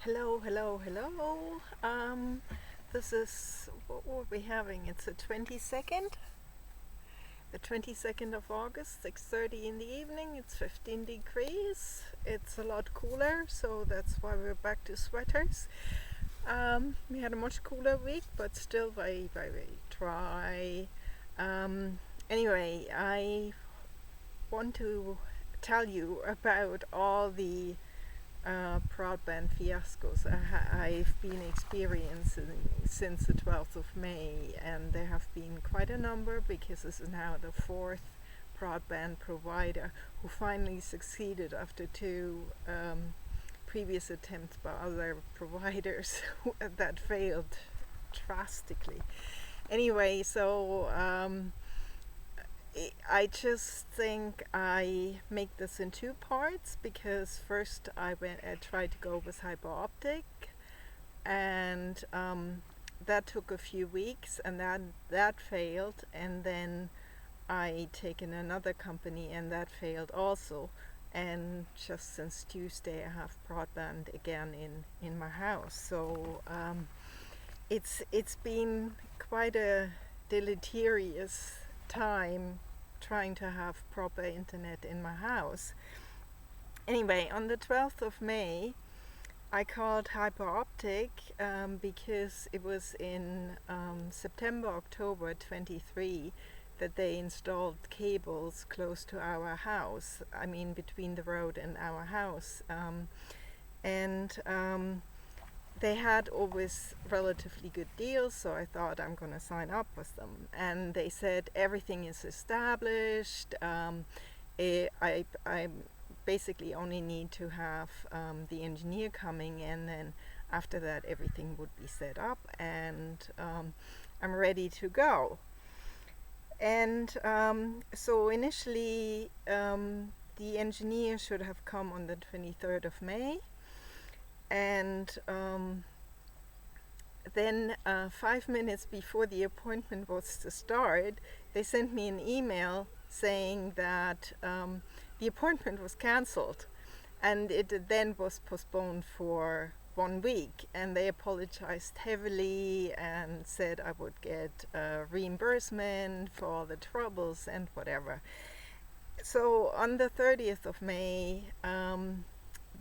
Hello, hello, hello. This is what were we having? It's the 22nd of August, 6:30 in the evening. It's 15 degrees. It's a lot cooler, so that's why we're back to sweaters. We had a much cooler week, but still very, very, very dry. Anyway, I want to tell you about all the broadband fiascos I've been experiencing since the 12th of May, and there have been quite a number because this is now the fourth broadband provider who finally succeeded after two previous attempts by other providers that failed drastically. Anyway, so I just think I make this in two parts because first I tried to go with Hyperoptic, and that took a few weeks, and that failed, and then I taken another company and that failed also, and just since Tuesday I have broadband again in my house. So it's been quite a deleterious time trying to have proper internet in my house. Anyway, on the 12th of May, I called Hyperoptic because it was in September, October 23 that they installed cables close to our house. I mean, between the road and our house. They had always relatively good deals, so I thought I'm going to sign up with them. And they said everything is established. I basically only need to have the engineer coming, and then after that everything would be set up, and I'm ready to go. And so initially the engineer should have come on the 23rd of May. And then 5 minutes before the appointment was to start, they sent me an email saying that the appointment was cancelled, and it then was postponed for 1 week, and they apologized heavily and said I would get reimbursement for all the troubles and whatever. So on the 30th of May,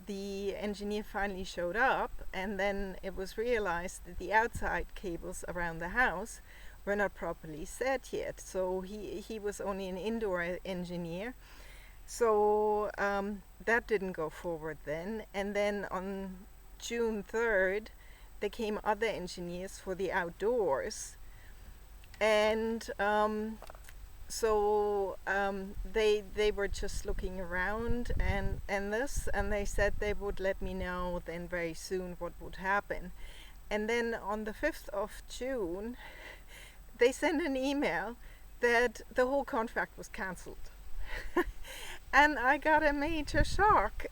the engineer finally showed up, and then it was realized that the outside cables around the house were not properly set yet. So he was only an indoor engineer. So that didn't go forward then. And then on June 3rd, there came other engineers for the outdoors. And so they were just looking around and they said they would let me know then very soon what would happen. And then on the 5th of June, they sent an email that the whole contract was cancelled. And I got a major shock.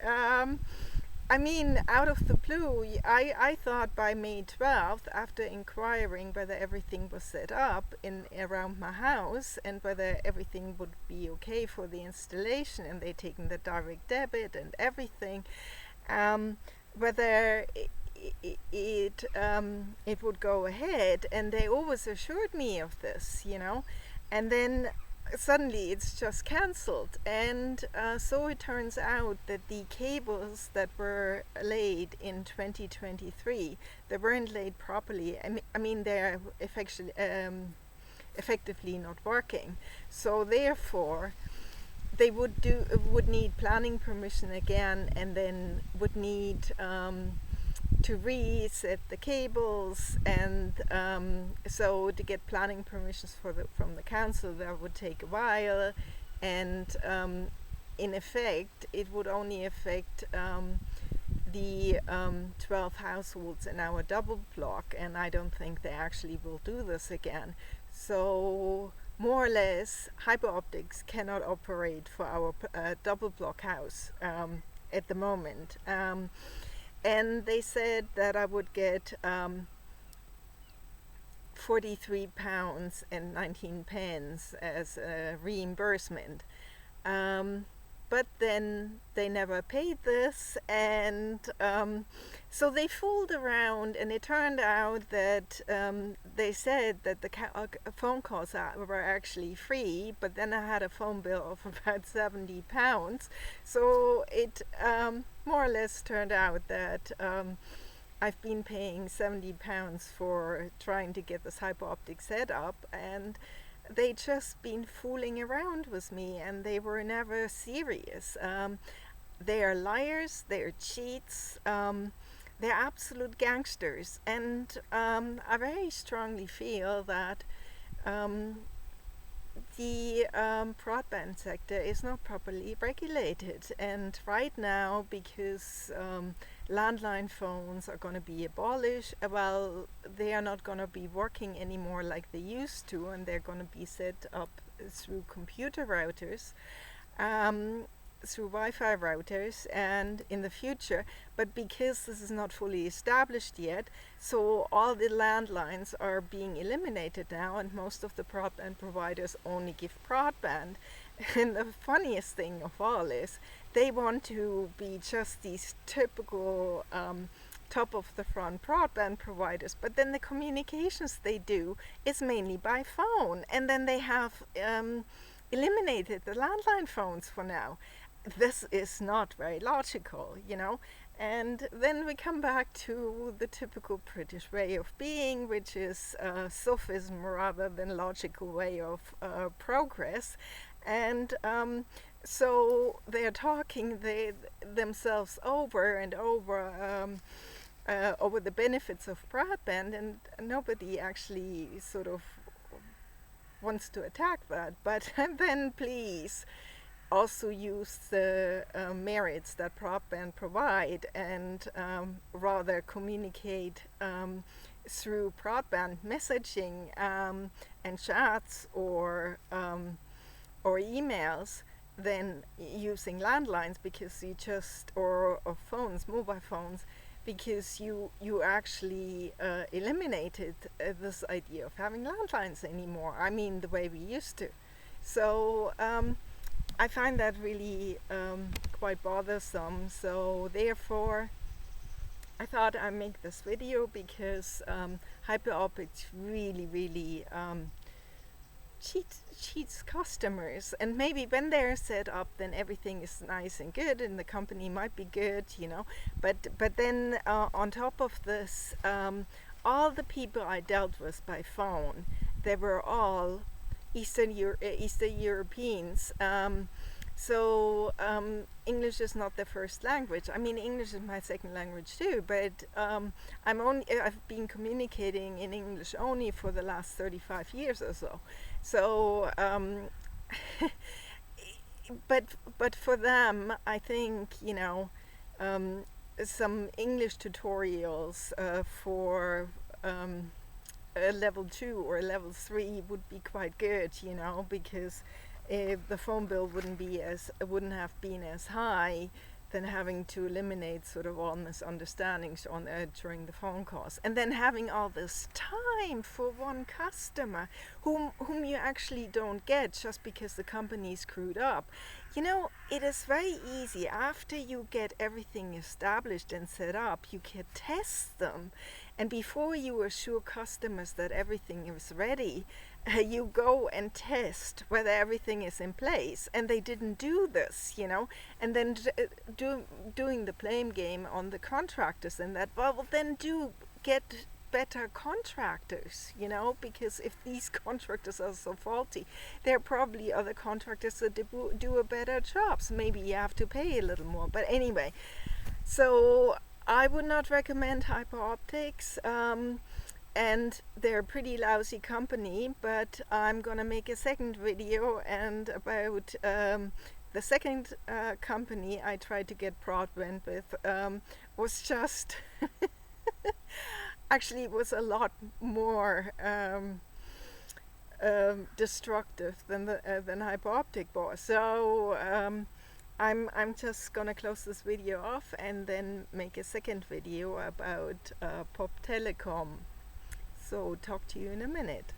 I mean, out of the blue, I thought by May 12th, after inquiring whether everything was set up around my house and whether everything would be okay for the installation, and they'd taken the direct debit and everything, whether it would go ahead, and they always assured me of this, and then suddenly it's just cancelled. And so it turns out that the cables that were laid in 2023, they weren't laid properly. I mean they're effectively not working. So therefore they would need planning permission again, and then would need to reset the cables, and so to get planning permissions from the council, that would take a while, and in effect it would only affect the 12 households in our double block, and I don't think they actually will do this again. So more or less Hyperoptics cannot operate for our double block house at the moment. And they said that I would get £43.19 as a reimbursement. but then they never paid this, and so they fooled around, and it turned out that they said that the phone calls were actually free, but then I had a phone bill of about £70. So it more or less turned out that I've been paying £70 for trying to get this Hyperoptic set up, and they just been fooling around with me, and they were never serious. They are liars, they're cheats, they're absolute gangsters, and I very strongly feel that the broadband sector is not properly regulated, and right now, because landline phones are going to be abolished, well, they are not going to be working anymore like they used to, and they're going to be set up through computer routers, through Wi-Fi routers, and in the future. But because this is not fully established yet, so all the landlines are being eliminated now, and most of the broadband providers only give broadband. And the funniest thing of all is they want to be just these typical top of the front broadband providers, but then the communications they do is mainly by phone, and then they have eliminated the landline phones for now. This is not very logical, you know. And then we come back to the typical British way of being, which is sophism rather than logical way of progress. And so they're talking themselves over and over over the benefits of broadband, and nobody actually sort of wants to attack that. But then please also use the merits that broadband provide, and rather communicate through broadband messaging and chats or emails than using landlines, because you just or phones, mobile phones, because you actually eliminated this idea of having landlines anymore. I mean, the way we used to. So I find that really quite bothersome. So therefore, I thought I'd make this video, because Hyperoptic really cheats customers, and maybe when they're set up, then everything is nice and good, and the company might be good, you know. But then on top of this, all the people I dealt with by phone, they were all Eastern Europeans. So English is not their first language. I mean, English is my second language too, but I've been communicating in English only for the last 35 years or so. So but for them, I think, you know, some English tutorials for level 2 or level 3 would be quite good, you know, because the phone bill wouldn't have been as high than having to eliminate sort of all misunderstandings during the phone calls, and then having all this time for one customer whom you actually don't get just because the company screwed up. You know, it is very easy after you get everything established and set up. You can test them, and before you assure customers that everything is ready, you go and test whether everything is in place, and they didn't do this, you know. And then doing the blame game on the contractors, and that, well, then do get better contractors, you know, because if these contractors are so faulty, there are probably other contractors that do a better job. So maybe you have to pay a little more. But anyway, so I would not recommend Hyperoptics. And they're a pretty lousy company, but I'm gonna make a second video and about the second company I tried to get broadband with was just actually it was a lot more destructive than Hyperoptic was. So I'm just gonna close this video off and then make a second video about Pop Telecom. So talk to you in a minute.